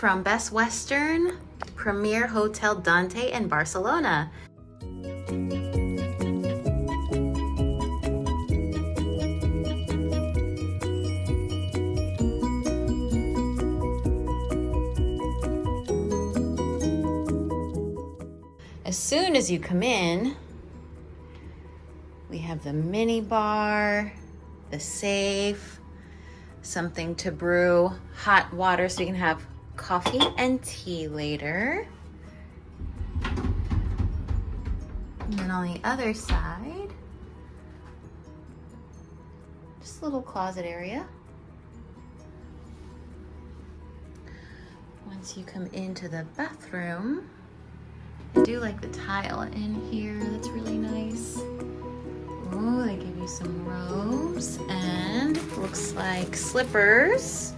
from Best Western Premier Hotel Dante in Barcelona. As soon as you come in, we have the mini bar, the safe, something to brew hot water so you can have coffee and tea later. And then on the other side, just a little closet area. Once you come into the bathroom, I do like the tile in here, that's really nice. Oh, they give you some robes and looks like slippers.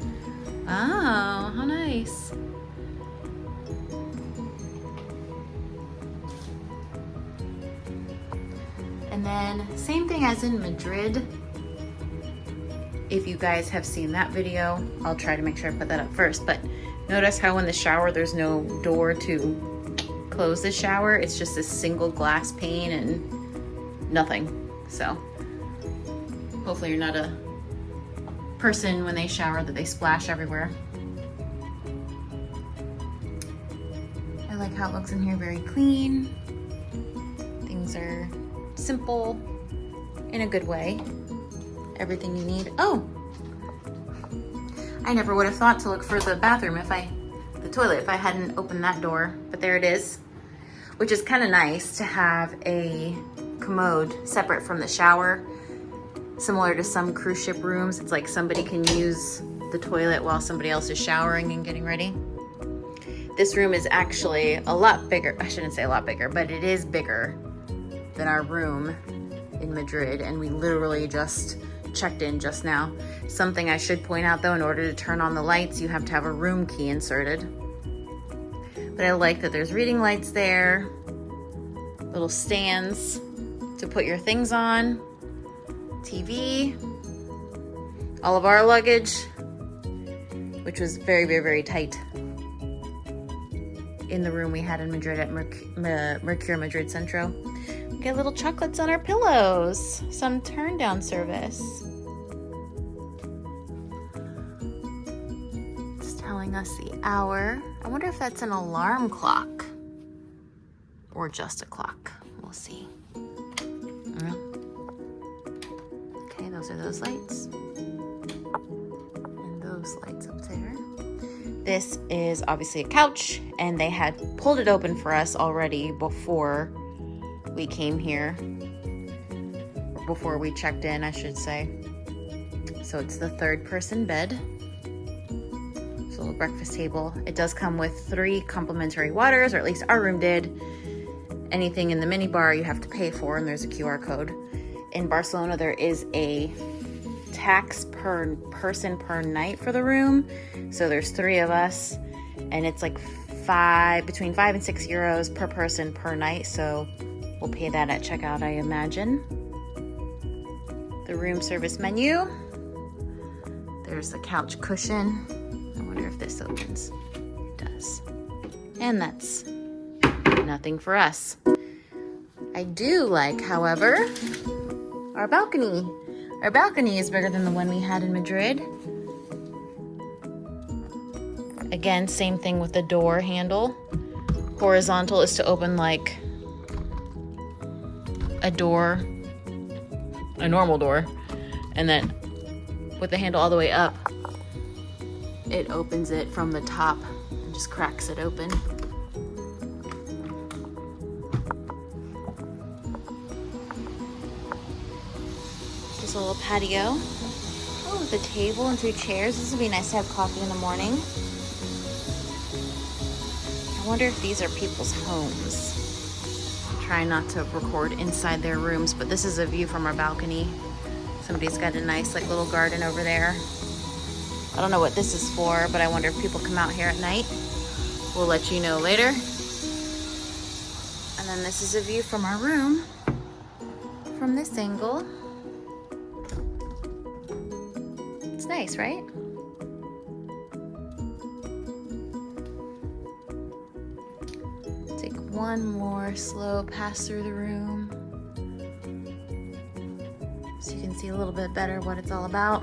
Oh, how nice. And then same thing as in Madrid. If you guys have seen that video, I'll try to make sure I put that up first, but notice how in the shower there's no door to close the shower. It's just a single glass pane and nothing. So hopefully you're not a person when they shower that they splash everywhere. I like how it looks in here, very clean. Things are simple in a good way. Everything you need. Oh, I never would have thought to look for the bathroom the toilet if I hadn't opened that door, but there it is, which is kind of nice to have a commode separate from the shower. Similar to some cruise ship rooms, it's like somebody can use the toilet while somebody else is showering and getting ready. This room is actually a lot bigger. I shouldn't say a lot bigger, but it is bigger than our room in Madrid, and we literally just checked in just now. Something I should point out though, in order to turn on the lights, you have to have a room key inserted. But I like that there's reading lights there, little stands to put your things on, TV, all of our luggage, which was very, very, very tight in the room we had in Madrid at Mercure Madrid Centro. We get little chocolates on our pillows, some turn down service. It's telling us the hour. I wonder if that's an alarm clock or just a clock. We'll see. Okay, those are those lights. And those lights up there. This is obviously a couch, and they had pulled it open for us already before we came here. Or before we checked in, I should say. So it's the third person bed. It's a little breakfast table. It does come with 3 complimentary waters, or at least our room did. Anything in the mini bar you have to pay for, and there's a QR code. In Barcelona, there is a tax per person per night for the room. So there's 3 of us, and it's like between 5 and 6 euros per person per night. So we'll pay that at checkout, I imagine. The room service menu. There's the couch cushion. I wonder if this opens. It does. And that's nothing for us. I do like, however, our balcony. Our balcony is bigger than the one we had in Madrid. Again, same thing with the door handle. Horizontal is to open like a door, a normal door, and then with the handle all the way up, it opens it from the top and just cracks it open. Just a little patio. Oh, the table and 2 chairs. This would be nice to have coffee in the morning. I wonder if these are people's homes. Try not to record inside their rooms, but this is a view from our balcony. Somebody's got a nice like little garden over there. I don't know what this is for, but I wonder if people come out here at night. We'll let you know later. And then this is a view from our room from this angle. It's nice, right? Take one more slow pass through the room so you can see a little bit better what it's all about.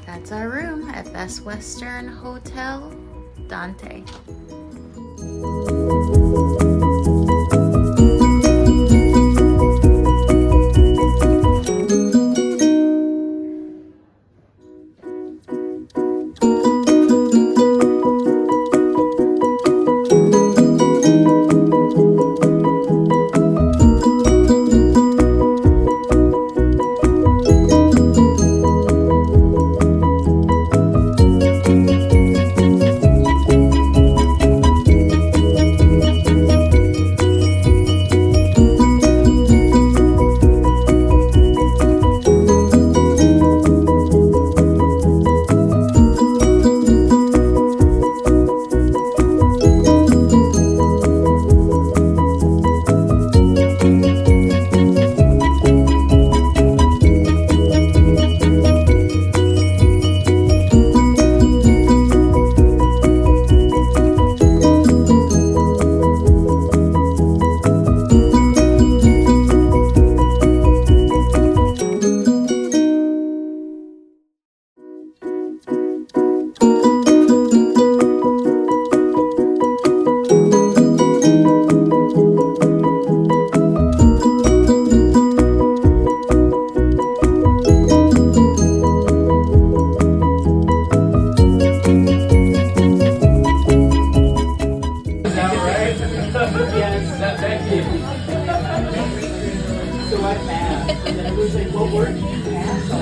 That's our room at Best Western Hotel, Dante. So I passed, and then it was like, what work do you pass on?